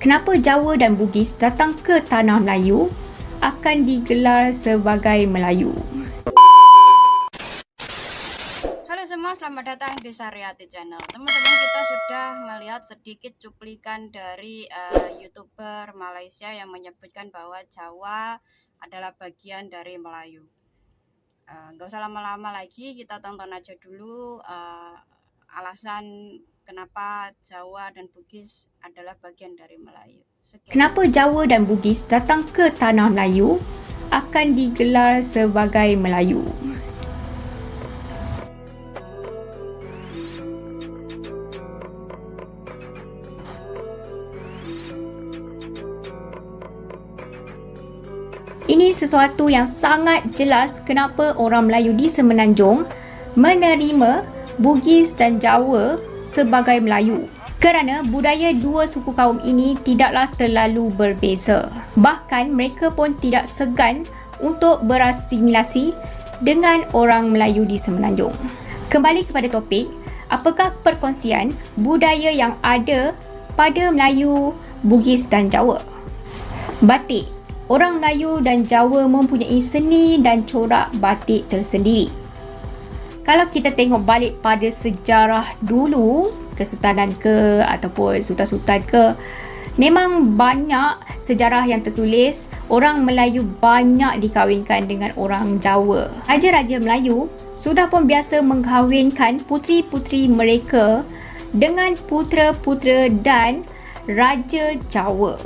Kenapa Jawa dan Bugis datang ke tanah Melayu akan digelar sebagai Melayu? Halo semua, selamat datang di Saryati Channel. Teman-teman, kita sudah melihat sedikit cuplikan dari YouTuber Malaysia yang menyebutkan bahwa Jawa adalah bagian dari Melayu. Nggak usah lama-lama lagi, kita tonton aja dulu alasan kenapa Jawa dan Bugis adalah bagian dari Melayu. Sekian. Kenapa Jawa dan Bugis datang ke tanah Melayu akan digelar sebagai Melayu? Ini sesuatu yang sangat jelas kenapa orang Melayu di Semenanjung menerima Bugis dan Jawa sebagai Melayu. Kerana budaya dua suku kaum ini tidaklah terlalu berbeza. Bahkan mereka pun tidak segan untuk berasimilasi dengan orang Melayu di Semenanjung. Kembali kepada topik, apakah perkongsian budaya yang ada pada Melayu, Bugis dan Jawa? Batik. Orang Melayu dan Jawa mempunyai seni dan corak batik tersendiri. Kalau kita tengok balik pada sejarah dulu, kesultanan ke ataupun sultan-sultan ke, memang banyak sejarah yang tertulis orang Melayu banyak dikahwinkan dengan orang Jawa. Raja-raja Melayu sudah pun biasa mengkahwinkan puteri-puteri mereka dengan putera-putera dan Raja Jawa.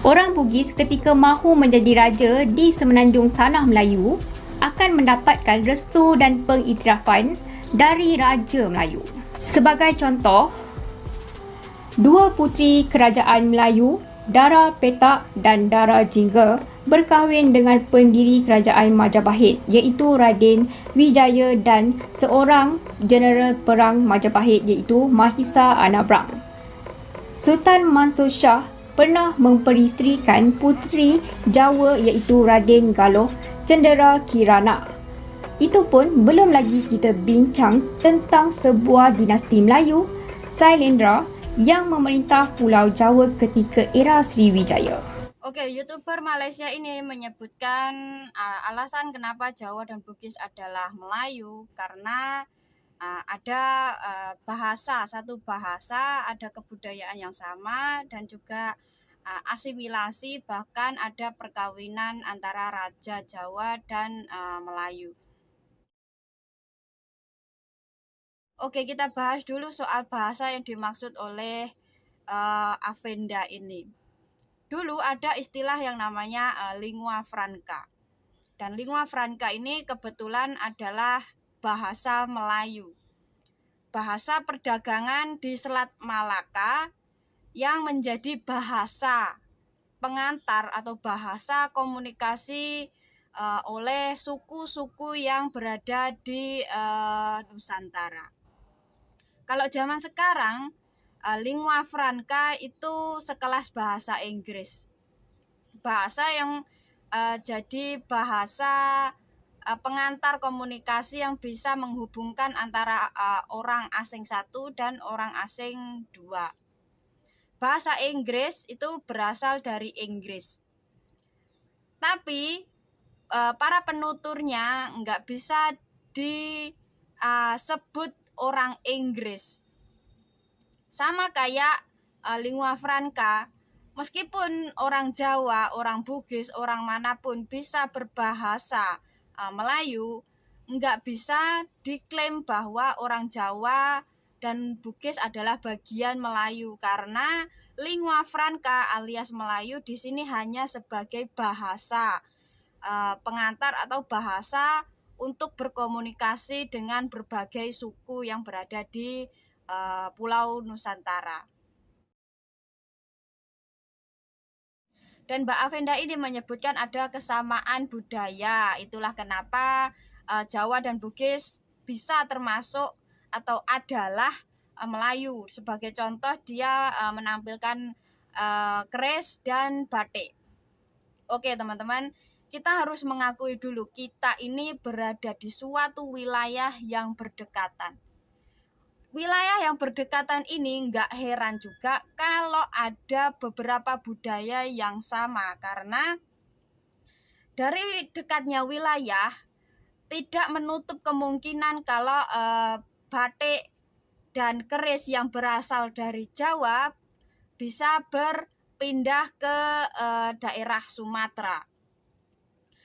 Orang Bugis ketika mahu menjadi raja di Semenanjung Tanah Melayu akan mendapatkan restu dan pengiktirafan dari Raja Melayu. Sebagai contoh, dua puteri kerajaan Melayu, Dara Petak dan Dara Jingga, berkahwin dengan pendiri kerajaan Majapahit iaitu Raden Wijaya dan seorang jeneral perang Majapahit iaitu Mahisa Anabrang. Sultan Mansur Shah pernah memperisterikan puteri Jawa iaitu Raden Galoh Cendera Kirana. Itu pun belum lagi kita bincang tentang sebuah dinasti Melayu, Sailendra, yang memerintah Pulau Jawa ketika era Sriwijaya. Oke, YouTuber Malaysia ini menyebutkan alasan kenapa Jawa dan Bugis adalah Melayu karena ada satu bahasa, ada kebudayaan yang sama dan juga asimilasi, bahkan ada perkawinan antara Raja Jawa dan Melayu. Oke, kita bahas dulu soal bahasa yang dimaksud oleh Avenda ini. Dulu ada istilah yang namanya lingua franca. Dan lingua franca ini kebetulan adalah bahasa Melayu. Bahasa perdagangan di Selat Malaka yang menjadi bahasa pengantar atau bahasa komunikasi oleh suku-suku yang berada di Nusantara. Kalau zaman sekarang, lingua franca itu sekelas bahasa Inggris. Bahasa yang jadi bahasa pengantar komunikasi yang bisa menghubungkan antara orang asing satu dan orang asing dua. Bahasa Inggris itu berasal dari Inggris. Tapi para penuturnya nggak bisa disebut orang Inggris. Sama kayak lingua franca, meskipun orang Jawa, orang Bugis, orang manapun bisa berbahasa Melayu, nggak bisa diklaim bahwa orang Jawa dan Bugis adalah bagian Melayu karena lingua franca alias Melayu di sini hanya sebagai bahasa pengantar atau bahasa untuk berkomunikasi dengan berbagai suku yang berada di Pulau Nusantara. Dan Mbak Avenda ini menyebutkan ada kesamaan budaya. Itulah kenapa Jawa dan Bugis bisa termasuk atau adalah Melayu. Sebagai contoh dia menampilkan keris dan batik. Oke teman-teman, kita harus mengakui dulu kita ini berada di suatu wilayah yang berdekatan. wilayah yang berdekatan ini nggak heran juga kalau ada beberapa budaya yang sama, karena dari dekatnya wilayah tidak menutup kemungkinan kalau batik dan keris yang berasal dari Jawa bisa berpindah ke daerah Sumatera.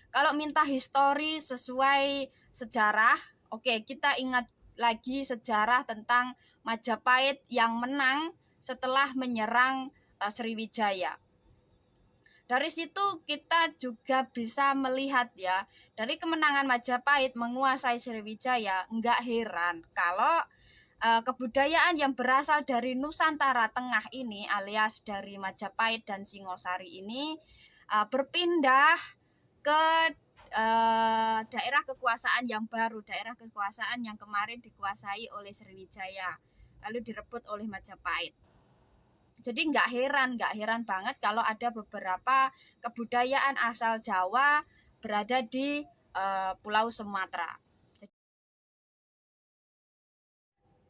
Kalau minta histori sesuai sejarah, oke, kita ingat lagi sejarah tentang Majapahit yang menang setelah menyerang Sriwijaya. Dari situ kita juga bisa melihat ya, dari kemenangan Majapahit menguasai Sriwijaya, nggak heran kalau kebudayaan yang berasal dari Nusantara Tengah ini, alias dari Majapahit dan Singosari ini, berpindah ke daerah kekuasaan yang baru, daerah kekuasaan yang kemarin dikuasai oleh Sriwijaya, lalu direbut oleh Majapahit. Jadi nggak heran banget kalau ada beberapa kebudayaan asal Jawa berada di Pulau Sumatera.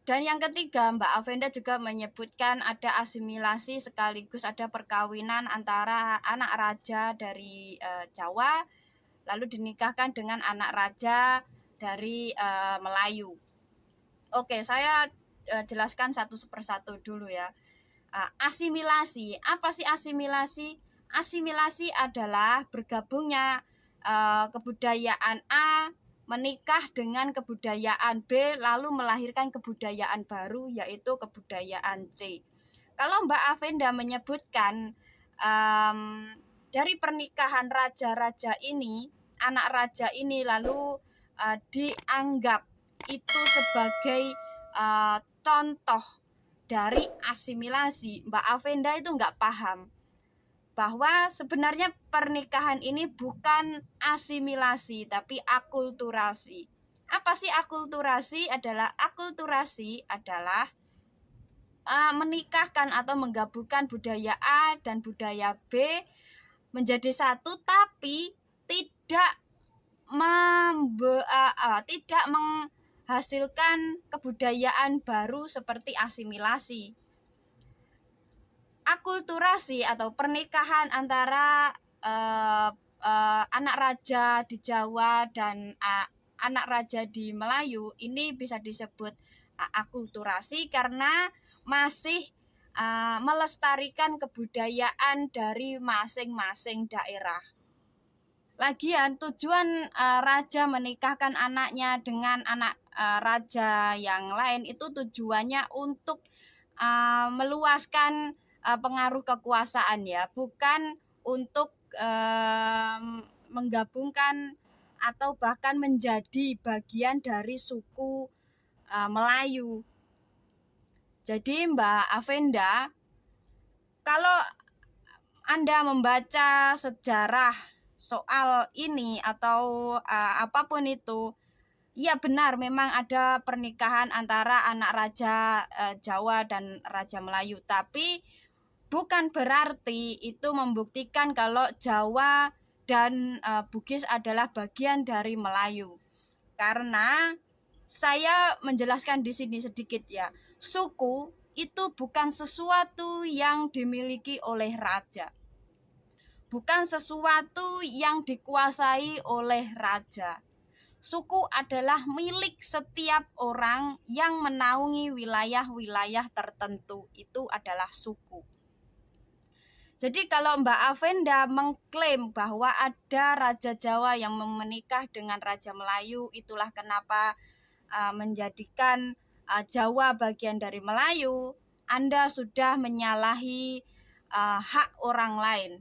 Dan yang ketiga, Mbak Avenda juga menyebutkan ada asimilasi sekaligus ada perkawinan antara anak raja dari Jawa lalu dinikahkan dengan anak raja dari Melayu. Oke, saya jelaskan satu persatu dulu ya. Asimilasi, apa sih asimilasi? Asimilasi adalah bergabungnya kebudayaan A menikah dengan kebudayaan B lalu melahirkan kebudayaan baru yaitu kebudayaan C. Kalau Mbak Avenda menyebutkan dari pernikahan raja-raja ini, anak raja ini lalu dianggap itu sebagai contoh dari asimilasi, Mbak Avenda itu nggak paham bahwa sebenarnya pernikahan ini bukan asimilasi tapi akulturasi. Apa sih akulturasi? Akulturasi adalah menikahkan atau menggabungkan budaya A dan budaya B menjadi satu, tapi tidak tidak menghasilkan kebudayaan baru seperti asimilasi. Akulturasi atau pernikahan antara anak raja di Jawa dan anak raja di Melayu ini bisa disebut akulturasi karena masih melestarikan kebudayaan dari masing-masing daerah. Lagian tujuan raja menikahkan anaknya dengan anak raja yang lain itu tujuannya untuk meluaskan pengaruh kekuasaan ya, bukan untuk menggabungkan atau bahkan menjadi bagian dari suku Melayu. Jadi Mbak Avenda, kalau Anda membaca sejarah soal ini atau apapun itu, ya benar memang ada pernikahan antara anak raja Jawa dan raja Melayu, tapi bukan berarti itu membuktikan kalau Jawa dan Bugis adalah bagian dari Melayu. Karena saya menjelaskan di sini sedikit ya. Suku itu bukan sesuatu yang dimiliki oleh raja. Bukan sesuatu yang dikuasai oleh raja. Suku adalah milik setiap orang yang menaungi wilayah-wilayah tertentu. Itu adalah suku. Jadi kalau Mbak Avenda mengklaim bahwa ada Raja Jawa yang menikah dengan Raja Melayu, itulah kenapa menjadikan Jawa bagian dari Melayu, Anda sudah menyalahi hak orang lain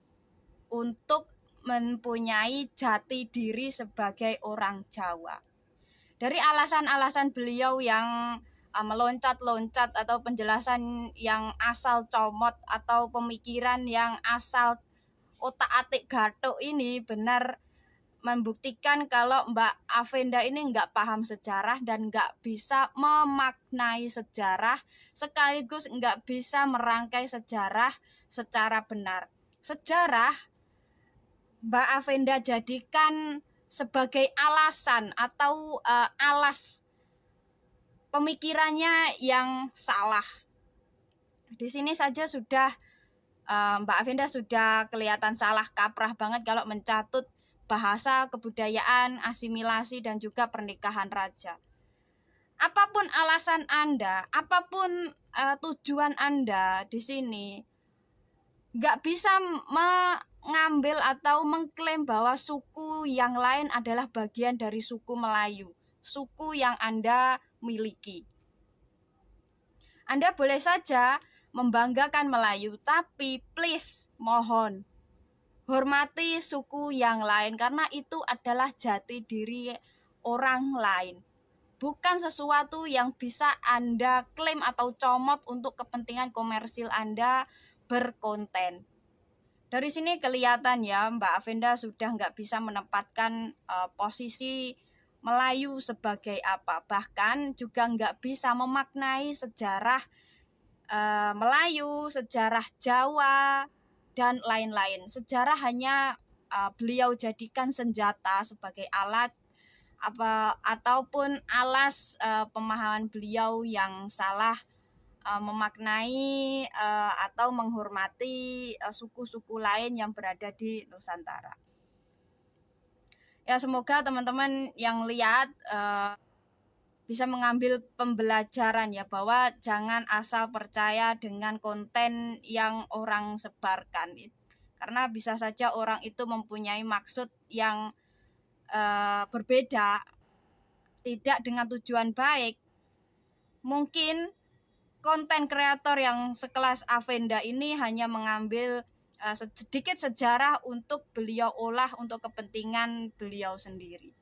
untuk mempunyai jati diri sebagai orang Jawa. Dari alasan-alasan beliau yang meloncat-loncat atau penjelasan yang asal comot atau pemikiran yang asal otak-atik gathuk ini benar membuktikan kalau Mbak Avenda ini nggak paham sejarah dan nggak bisa memaknai sejarah sekaligus nggak bisa merangkai sejarah secara benar. Sejarah Mbak Avenda jadikan sebagai alasan atau alas pemikirannya yang salah. Di sini saja sudah Mbak Afenda sudah kelihatan salah kaprah banget kalau mencatut bahasa, kebudayaan, asimilasi, dan juga pernikahan raja. Apapun alasan Anda, apapun tujuan Anda di sini, nggak bisa mengambil atau mengklaim bahwa suku yang lain adalah bagian dari suku Melayu, suku yang Anda miliki. Anda boleh saja membanggakan Melayu, tapi please, mohon, hormati suku yang lain, karena itu adalah jati diri orang lain. Bukan sesuatu yang bisa Anda klaim atau comot untuk kepentingan komersil Anda berkonten. Dari sini kelihatan ya, Mbak Afenda sudah nggak bisa menempatkan posisi Melayu sebagai apa. Bahkan juga nggak bisa memaknai sejarah Melayu, sejarah Jawa, dan lain-lain. Sejarah hanya beliau jadikan senjata sebagai alat ataupun alas pemahaman beliau yang salah memaknai atau menghormati suku-suku lain yang berada di Nusantara. Ya, semoga teman-teman yang lihat bisa mengambil pembelajaran ya, bahwa jangan asal percaya dengan konten yang orang sebarkan, karena bisa saja orang itu mempunyai maksud yang berbeda, tidak dengan tujuan baik. Mungkin konten kreator yang sekelas Afenda ini hanya mengambil sedikit sejarah untuk beliau olah untuk kepentingan beliau sendiri.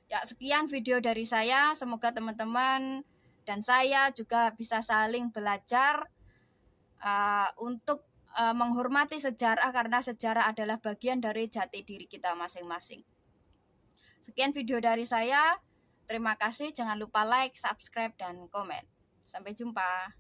Ya, sekian video dari saya. Semoga teman-teman dan saya juga bisa saling belajar untuk menghormati sejarah, karena sejarah adalah bagian dari jati diri kita masing-masing. Sekian video dari saya. Terima kasih. Jangan lupa like, subscribe, dan komen. Sampai jumpa.